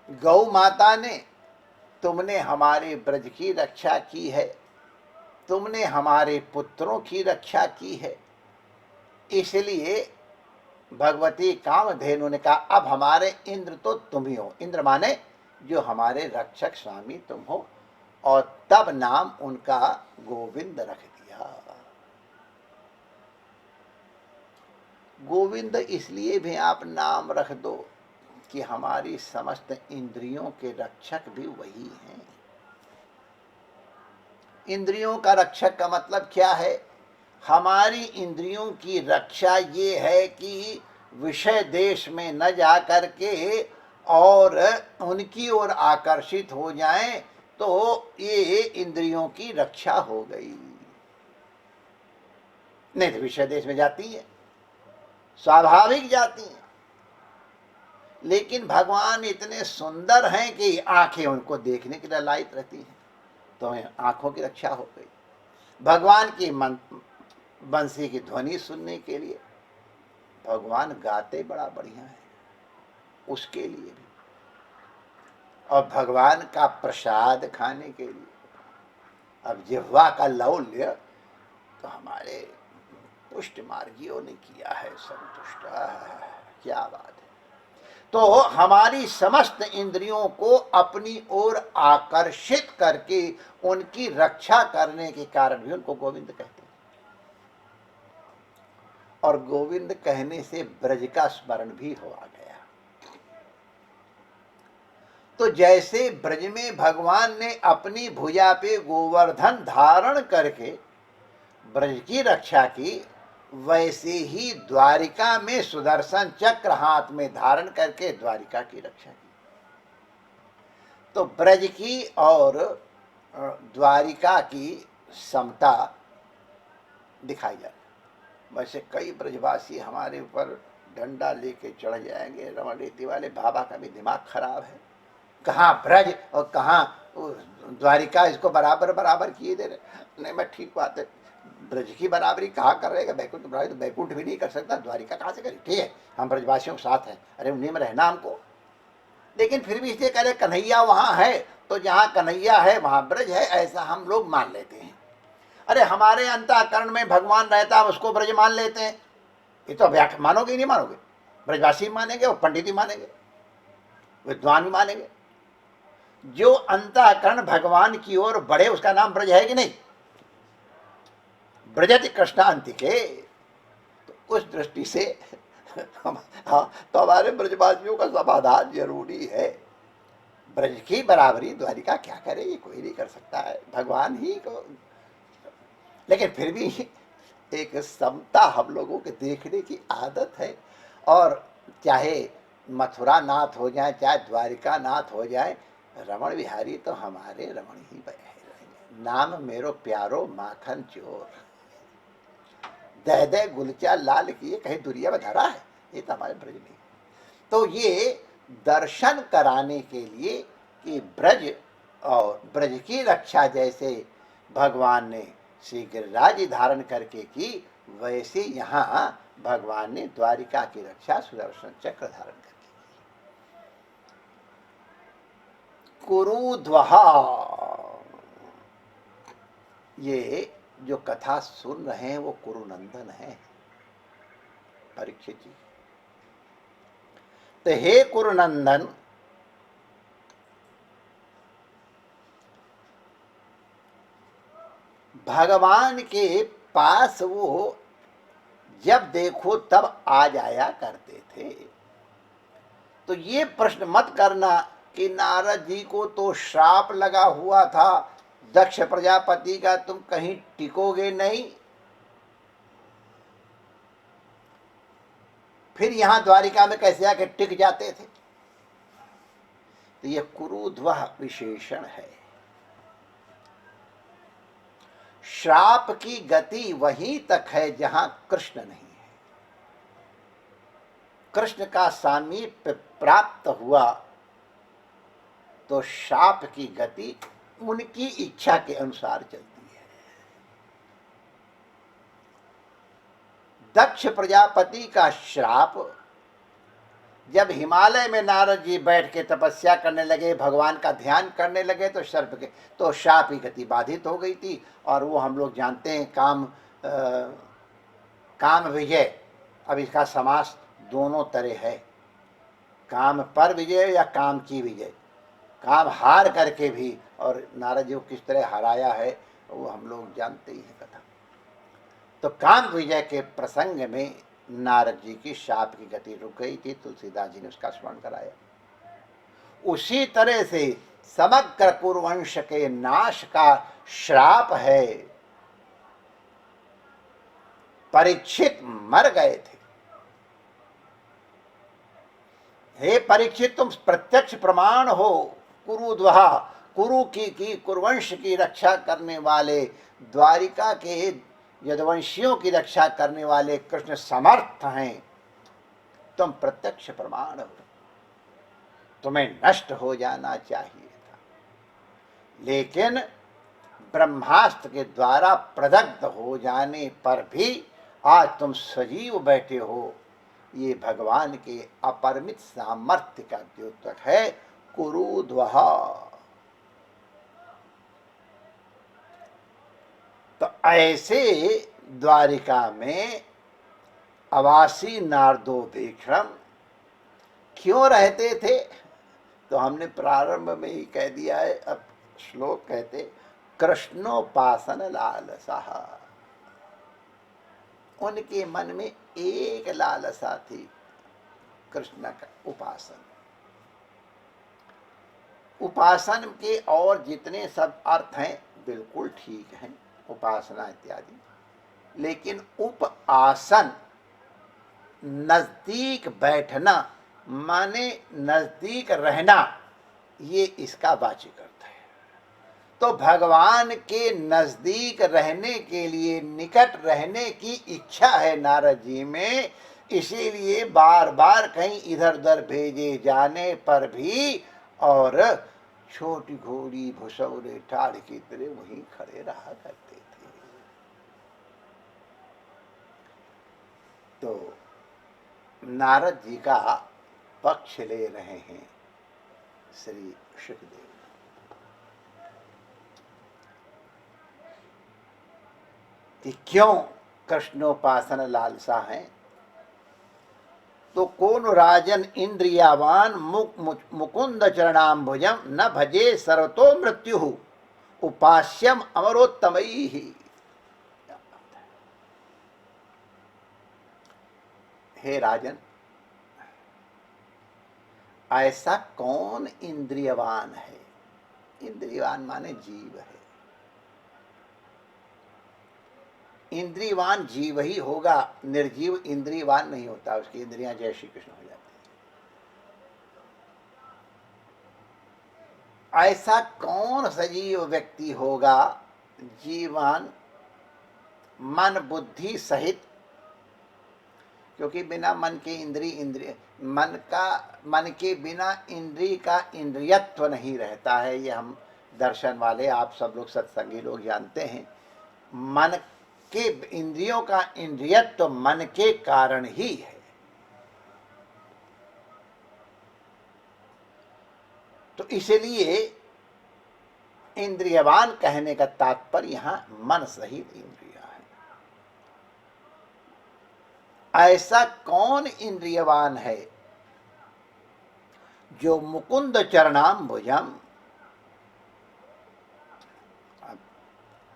गौ माता ने, तुमने हमारे ब्रज की रक्षा की है, तुमने हमारे पुत्रों की रक्षा की है, इसलिए भगवती कामधेनु ने कहा अब हमारे इंद्र तो तुम ही हो। इंद्र माने जो हमारे रक्षक स्वामी तुम हो, और तब नाम उनका गोविंद रख दिया। गोविंद इसलिए भी आप नाम रख दो कि हमारी समस्त इंद्रियों के रक्षक भी वही हैं। इंद्रियों का रक्षक का मतलब क्या है? हमारी इंद्रियों की रक्षा ये है कि विषय देश में न जा करके और उनकी ओर आकर्षित हो जाएं, तो ये इंद्रियों की रक्षा हो गई। नहीं तो विषय देश में जाती है, स्वाभाविक जाती हैं, लेकिन भगवान इतने सुंदर हैं कि आंखें उनको देखने के लिए लायक रहती हैं, तो आंखों की रक्षा हो गई। भगवान की बंसी की ध्वनि सुनने के लिए, भगवान गाते बड़ा बढ़िया है, उसके लिए भी, और भगवान का प्रसाद खाने के लिए। अब जिह्वा का लौल्य तो हमारे पुष्ट मार्गियों ने किया है संतुष्ट। क्या बात है! तो हमारी समस्त इंद्रियों को अपनी ओर आकर्षित करके उनकी रक्षा करने के कारण भी उनको गोविंद कहते हैं। और गोविंद कहने से ब्रज का स्मरण भी हो आ गया। तो जैसे ब्रज में भगवान ने अपनी भुजा पे गोवर्धन धारण करके ब्रज की रक्षा की, वैसे ही द्वारिका में सुदर्शन चक्र हाथ में धारण करके द्वारिका की रक्षा की। तो ब्रज की और द्वारिका की समता दिखाई जाती। वैसे कई ब्रजवासी हमारे ऊपर डंडा लेके चढ़ जाएंगे, रमण रीति वाले बाबा का भी दिमाग खराब है, कहाँ ब्रज और कहाँ द्वारिका, इसको बराबर बराबर किए दे रहे। नहीं, मैं ठीक बात है, ब्रज की बराबरी कहाँ कर रहेगा, बैकुंठ बराबरी तो बैकुंठ भी नहीं कर सकता, द्वारिका कहाँ से करे। ठीक है, हम ब्रजवासियों के साथ हैं, अरे उन्हीं में रहना हमको, लेकिन फिर भी इसलिए करे कन्हैया वहाँ है तो जहाँ कन्हैया है वहाँ ब्रज है, ऐसा हम लोग मान लेते हैं। अरे हमारे अंतःकरण में भगवान रहता है, उसको ब्रज मान लेते हैं। ये तो व्याख्या मानोगे नहीं मानोगे, ब्रजवासी मानेंगे और पंडित ही मानेंगे, विद्वान भी मानेंगे। जो अंतःकरण भगवान की ओर बढ़े उसका नाम ब्रज है कि नहीं? ब्रजति कृष्णांतिके। तो उस दृष्टि से हाँ, तो हमारे ब्रजवासियों का समाधान जरूरी है। ब्रज की बराबरी द्वारिका क्या करे, ये कोई नहीं कर सकता है, भगवान ही को। लेकिन फिर भी एक समता हम लोगों के देखने की आदत है, और चाहे मथुरा नाथ हो जाए चाहे द्वारिका नाथ हो जाए, रमण बिहारी तो हमारे रमण ही रहेंगे। नाम मेरो प्यारो माखन चोर, दह दह गुलचा लाल किए कहीं दुनिया में धरा है, ये तो हमारे ब्रज में। तो ये दर्शन कराने के लिए कि ब्रज और ब्रज की रक्षा जैसे भगवान ने श्री गिरिराज धारण करके की, वैसे यहाँ भगवान ने द्वारिका की रक्षा सुदर्शन चक्र धारण करके। कुरुध्वहा, ये जो कथा सुन रहे हैं वो कुरुनंदन है, परीक्षित जी। तो हे कुरुनंदन, भगवान के पास वो जब देखो तब आ जाया करते थे। तो ये प्रश्न मत करना कि नारद जी को तो श्राप लगा हुआ था दक्ष प्रजापति का, तुम कहीं टिकोगे नहीं, फिर यहां द्वारिका में कैसे आके टिक जाते थे। तो यह कुरुध्वः विशेषण है। श्राप की गति वहीं तक है जहां कृष्ण नहीं है। कृष्ण का सामीप्य प्राप्त हुआ तो श्राप की गति उनकी इच्छा के अनुसार चलती है। दक्ष प्रजापति का श्राप, जब हिमालय में नारद जी बैठ के तपस्या करने लगे, भगवान का ध्यान करने लगे, तो सर्प के तो शाप की गति बाधित हो गई थी। और वो हम लोग जानते हैं काम विजय। अब इसका समास दोनों तरह है, काम पर विजय या काम की विजय। काम हार करके भी, और नारद जी को किस तरह हराया है वो हम लोग जानते ही हैं कथा। तो काम विजय के प्रसंग में नारद जी की शाप की गति रुक गई थी, तुलसीदास जी ने उसका स्मरण कराया। उसी तरह से समग्र कुरुवंश के नाश का श्राप है। परीक्षित मर गए थे। हे परीक्षित, तुम प्रत्यक्ष प्रमाण हो। कुरुध्वहा, कुरु की कुरुवंश की रक्षा करने वाले, द्वारिका के यदुवंशियों की रक्षा करने वाले कृष्ण समर्थ हैं। तुम प्रत्यक्ष प्रमाण हो, तुम्हें नष्ट हो जाना चाहिए था, लेकिन ब्रह्मास्त्र के द्वारा प्रदग्ध हो जाने पर भी आज तुम सजीव बैठे हो। ये भगवान के अपरिमित सामर्थ्य का द्योतक है कुरुध्वहा। तो ऐसे द्वारिका में अवासी नारदो भीक्षण क्यों रहते थे? तो हमने प्रारंभ में ही कह दिया है। अब श्लोक कहते, कृष्णोपासन लालसा। उनके मन में एक लालसा थी, कृष्ण का उपासन। उपासन के और जितने सब अर्थ हैं बिल्कुल ठीक हैं, उपासना इत्यादि, लेकिन उपासन नजदीक बैठना माने नजदीक रहना, ये इसका वाचिक अर्थ है। तो भगवान के नजदीक रहने के लिए, निकट रहने की इच्छा है नारद जी में, इसीलिए बार बार कहीं इधर उधर भेजे जाने पर भी और छोटी घोड़ी भुसौरे ठाड़ की तरह वहीं खड़े रहा करते थे। तो नारद जी का पक्ष ले रहे हैं श्री सुखदेव। कि क्यों कृष्णोपासन लालसा है? तो कौन राजन इंद्रियावान मुकुंद चरणाम्बुजम न भजे सर्वतो मृत्यु उपास्यम अमरोत्तमई ही। हे राजन, ऐसा कौन इंद्रियवान है? इंद्रियवान माने जीव है। इंद्रियवान जीव ही होगा, निर्जीव इंद्रियवान नहीं होता, उसकी इंद्रियां जय श्री कृष्ण हो जाती है। ऐसा कौन सजीव व्यक्ति होगा जीवान मन बुद्धि सहित, क्योंकि बिना मन के इंद्रिय मन के बिना इंद्रिय का इंद्रियत्व नहीं रहता है। ये हम दर्शन वाले आप सब लोग सत्संगी लोग जानते हैं। मन के इंद्रियों का इंद्रियत्व मन के कारण ही है। तो इसलिए इंद्रियवान कहने का तात्पर्य यहां मन सहित इंद्रिया है। ऐसा कौन इंद्रियवान है जो मुकुंद चरणाम्बुजम, अब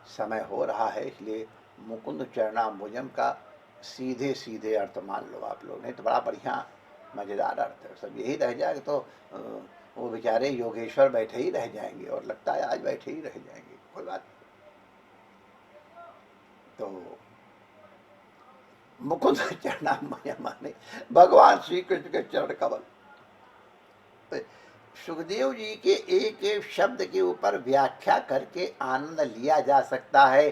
समय हो रहा है इसलिए मुकुंद चरणाम्बुजम का सीधे सीधे अर्थ मान लो आप लोग, नहीं तो बड़ा बढ़िया मजेदार अर्थ है। सब यही रह जाएगा तो वो बेचारे योगेश्वर बैठे ही रह जाएंगे, और लगता है आज बैठे ही रह जाएंगे, कोई बात। तो मुकुंद चरणाम्बुजम माने भगवान श्री कृष्ण के चरण कमल। सुखदेव जी के एक एक शब्द के ऊपर व्याख्या करके आनंद लिया जा सकता है,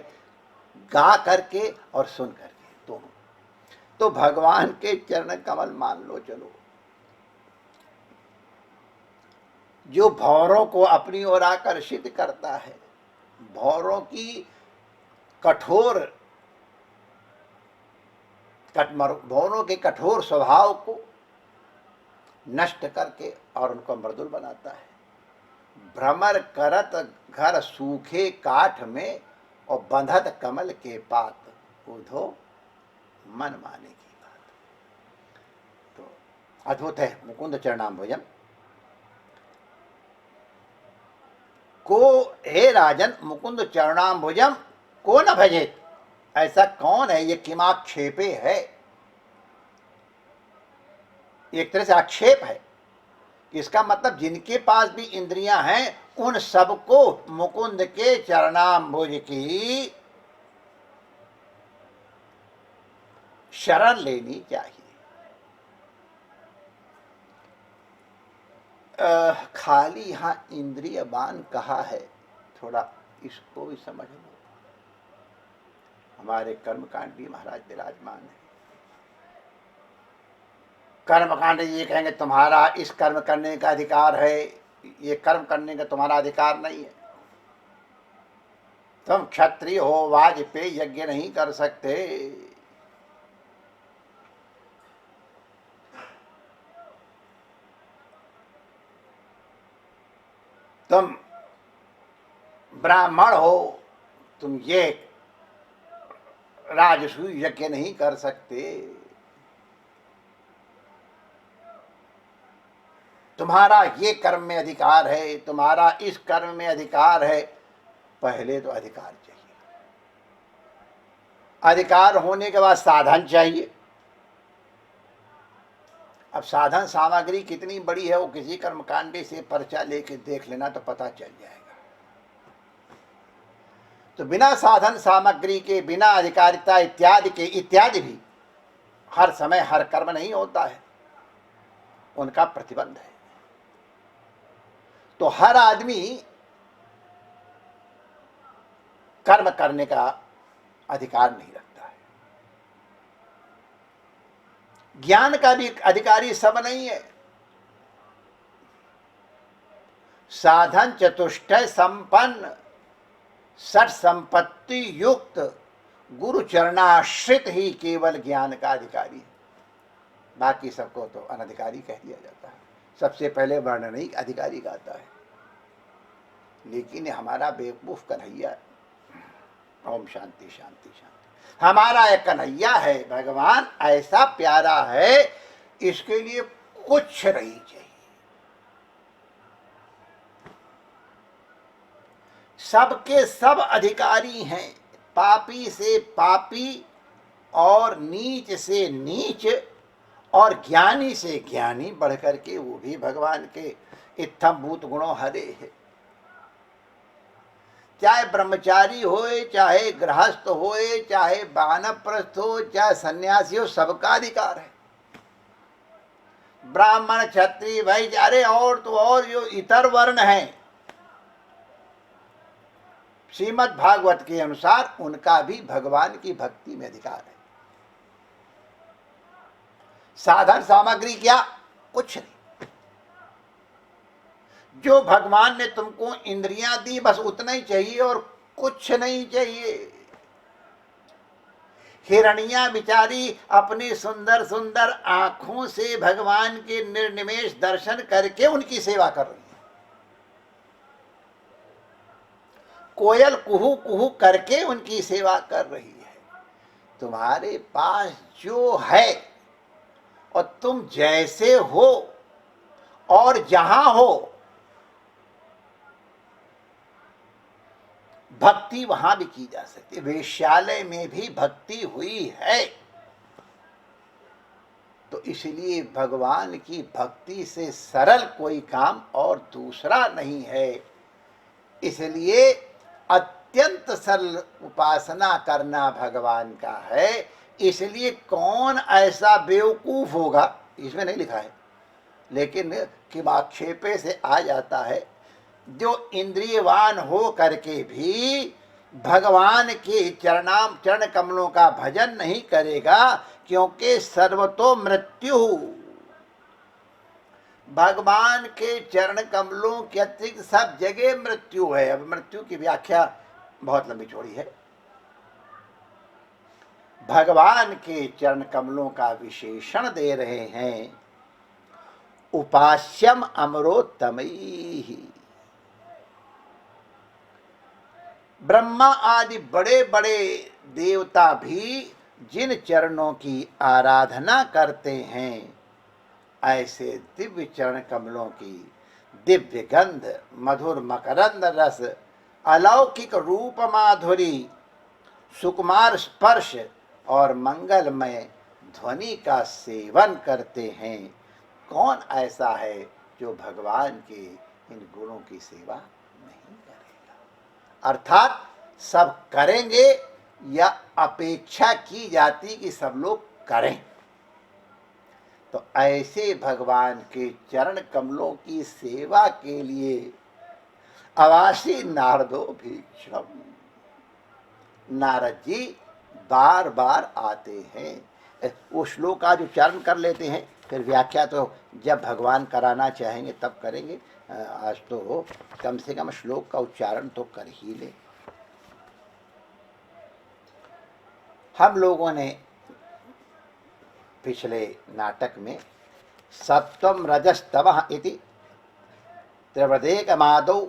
गा करके और सुन करके दोनों। तो भगवान के चरण कमल मान लो चलो, जो भौरों को अपनी ओर आकर्षित करता है, भौरों की भौरों के कठोर स्वभाव को नष्ट करके और उनको मृदुल बनाता है। भ्रमर करत घर सूखे काठ में और बंधत कमल के पात, उधो मन माने की बात। तो अद्भुत है मुकुंद चरणाम्बुजम को। हे राजन, मुकुंद चरणाम्बुजम को न भजे। ऐसा कौन है? ये किमाक्षेपे है, एक तरह से आक्षेप है। इसका मतलब जिनके पास भी इंद्रियां हैं उन सबको मुकुंद के चरणाम्बुज की शरण लेनी चाहिए। खाली यहां इंद्रियवान कहा है, थोड़ा इसको भी समझ लो। हमारे कर्मकांडी महाराज विराजमान है। कर्मकांड ये कहेंगे तुम्हारा इस कर्म करने का अधिकार है, ये कर्म करने का तुम्हारा अधिकार नहीं है। तुम क्षत्रिय हो, वाजपेयी यज्ञ नहीं कर सकते। तुम ब्राह्मण हो, तुम ये राजसूय यज्ञ नहीं कर सकते। तुम्हारा ये कर्म में अधिकार है, तुम्हारा इस कर्म में अधिकार है। पहले तो अधिकार चाहिए, अधिकार होने के बाद साधन चाहिए। अब साधन सामग्री कितनी बड़ी है वो किसी कर्मकांडी से पर्चा लेके देख लेना तो पता चल जाएगा। तो बिना साधन सामग्री के, बिना अधिकारिता इत्यादि भी हर समय हर कर्म नहीं होता है, उनका प्रतिबंध है। तो हर आदमी कर्म करने का अधिकार नहीं रखता है। ज्ञान का भी अधिकारी सब नहीं है। साधन चतुष्टय संपन्न, षट संपत्ति युक्त गुरु चरणाश्रित ही केवल ज्ञान का अधिकारी है, बाकी सबको तो अनधिकारी कह दिया जाता है। सबसे पहले वर्णन ही अधिकारी का आता है, लेकिन हमारा बेवकूफ कन्हैया। ओम शांति शांति शांति। हमारा एक कन्हैया है, भगवान ऐसा प्यारा है, इसके लिए कुछ नहीं चाहिए। सबके सब अधिकारी हैं, पापी से पापी और नीच से नीच और ज्ञानी से ज्ञानी बढ़कर के वो भी भगवान के इत्थम भूत गुणों हरे है। चाहे ब्रह्मचारी होए, चाहे गृहस्थ होए, चाहे वानप्रस्थ हो, चाहे सन्यासी हो, सबका अधिकार है। ब्राह्मण क्षत्रिय भाईचारे और तो और जो इतर वर्ण हैं, श्रीमद् भागवत के अनुसार उनका भी भगवान की भक्ति में अधिकार है। साधन सामग्री क्या? कुछ नहीं। जो भगवान ने तुमको इंद्रियां दी बस उतना ही चाहिए और कुछ नहीं चाहिए। हिरनिया बिचारी अपनी सुंदर सुंदर आंखों से भगवान के निर्निमेष दर्शन करके उनकी सेवा कर रही है। कोयल कुहू कुहू करके उनकी सेवा कर रही है। तुम्हारे पास जो है और तुम जैसे हो और जहां हो, भक्ति वहां भी की जा सकती है। वेश्यालय में भी भक्ति हुई है। तो इसलिए भगवान की भक्ति से सरल कोई काम और दूसरा नहीं है। इसलिए अत्यंत सरल उपासना करना भगवान का है। इसलिए कौन ऐसा बेवकूफ होगा, इसमें नहीं लिखा है, लेकिन किमाक्षेपे से आ जाता है, जो इंद्रियवान हो करके भी भगवान के चरण कमलों का भजन नहीं करेगा, क्योंकि सर्वतो मृत्यु, भगवान के चरण कमलों के अतिरिक्त सब जगह मृत्यु है। अब मृत्यु की व्याख्या बहुत लंबी चौड़ी है। भगवान के चरण कमलों का विशेषण दे रहे हैं, उपास्यम अमरोत्तमैः। ब्रह्मा आदि बड़े बड़े देवता भी जिन चरणों की आराधना करते हैं, ऐसे दिव्य चरण कमलों की दिव्य गंध, मधुर मकरंद रस, अलौकिक रूप माधुरी, सुकुमार स्पर्श और मंगलमय ध्वनि का सेवन करते हैं। कौन ऐसा है जो भगवान के इन गुणों की सेवा नहीं करेगा? अर्थात सब करेंगे या अपेक्षा की जाती कि सब लोग करें। तो ऐसे भगवान के चरण कमलों की सेवा के लिए अवासी नारदो भीक्षम, नारद जी बार बार आते हैं। वो श्लोक का जो उच्चारण कर लेते हैं, फिर व्याख्या तो जब भगवान कराना चाहेंगे तब करेंगे। आज तो कम से कम श्लोक का उच्चारण तो कर ही ले। हम लोगों ने पिछले नाटक में सत्वम रजस्तमः इति त्रिवदेकमादौ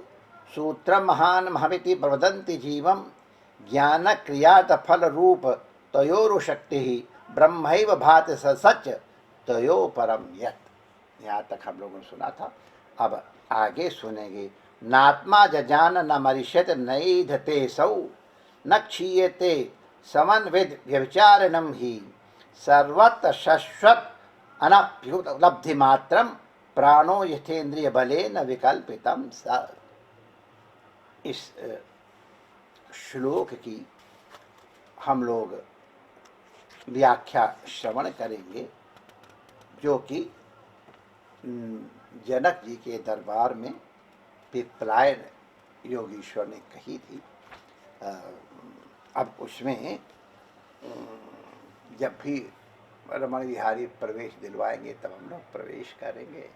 सूत्रम महानमहमिति प्रवदन्ति जीवम ज्ञान क्रियात फल रूप तयोरुशक्ति ब्रह्मैव भाति सच तयो परम यत्। यहाँ तक हम लोगों ने सुना था। अब आगे सुनेंगे। नात्मा जजान न मरिष्यत नैधते सौ न क्षीयते समन्वित व्यभिचारिणम ही सर्वत्र शश्वत अनभ्युत लब्धि मात्रम प्राणो यथेन्द्रिय बले न विकल्पितम स। इस श्लोक की हम लोग व्याख्या श्रवण करेंगे, जो कि जनक जी के दरबार में पिपलायन योगीश्वर ने कही थी। अब उसमें जब भी रमण विहारी प्रवेश दिलवाएंगे तब हम लोग प्रवेश करेंगे।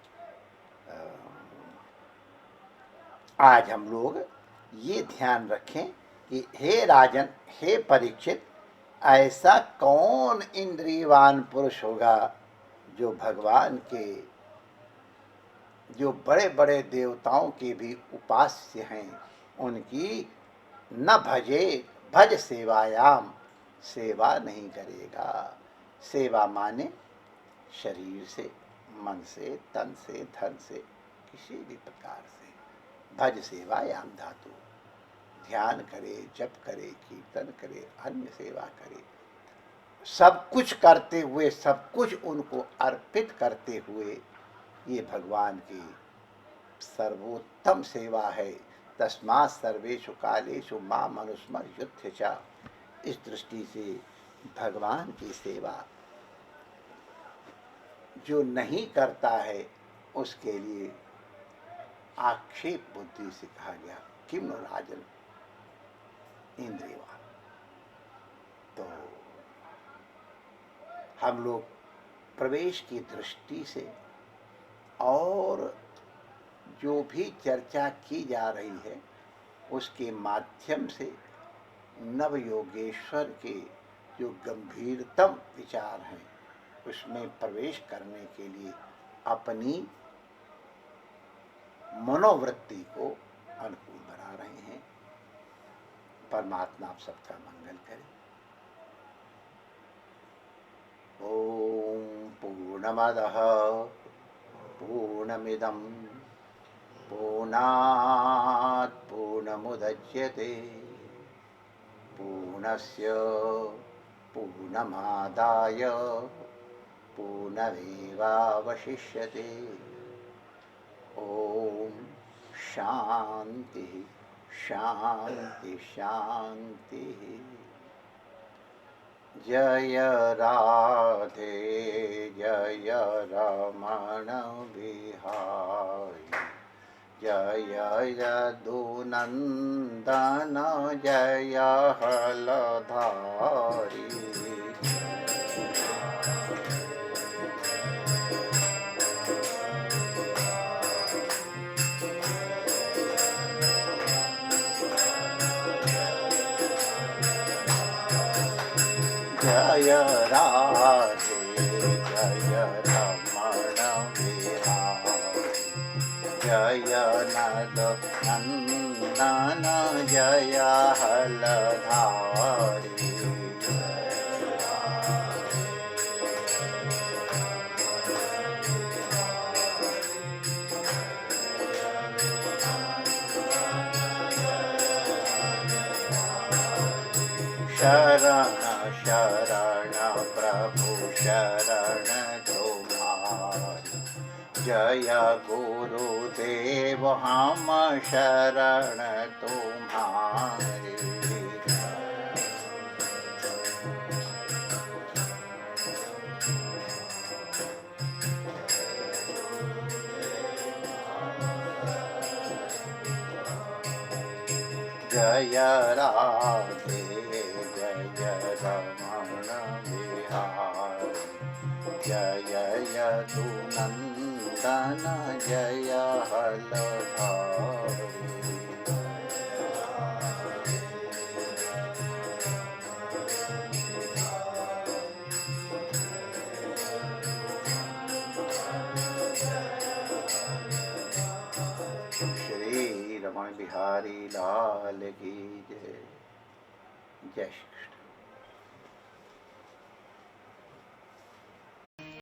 आज हम लोग ये ध्यान रखें कि हे राजन, हे परीक्षित, ऐसा कौन इंद्रियवान पुरुष होगा जो भगवान के, जो बड़े बड़े देवताओं के भी उपास्य हैं, उनकी न भजे, भज सेवायाम, सेवा नहीं करेगा। सेवा माने शरीर से, मन से, तन से, धन से, किसी भी प्रकार से। भज सेवायाम धातु, ध्यान करे, जप करे, कीर्तन करे, अन्य सेवा करे, सब कुछ करते हुए, सब कुछ उनको अर्पित करते हुए, ये भगवान की सर्वोत्तम सेवा है। तस्मात् सर्वेषु कालेषु माम अनुस्मर युध्य च। इस दृष्टि से भगवान की सेवा जो नहीं करता है उसके लिए आक्षेप बुद्धि से कहा गया, किम नो राजन इंद्रियवान। तो हम लोग प्रवेश की दृष्टि से और जो भी चर्चा की जा रही है उसके माध्यम से नव योगेश्वर के जो गंभीरतम विचार हैं उसमें प्रवेश करने के लिए अपनी मनोवृत्ति को अनुकूल बना रहे हैं। परमात्मा आप सबका मंगल करे। ओम पूर्णमदः पूर्णमिदं पूर्णात् पूर्णमुदच्यते पूर्णस्य पूर्णमादाय पूर्णमेवावशिष्यते। ओम शांति शांति शांति। जय राधे जय रमण बिहारी, जय यदुनंदन जय हलधारी। जय राधे जय रमण बिहारी, जय नंदन जय हलधारी। शरण शरण प्रभु शरण तुम्हारी, जय गुरुदेव हम शरण तुम्हारी। जय राधे जय रमण बिहारी, जय यदुनंदन जय हलधारी। श्री रमण बिहारी लाल की जय। जय श्री कृष्ण।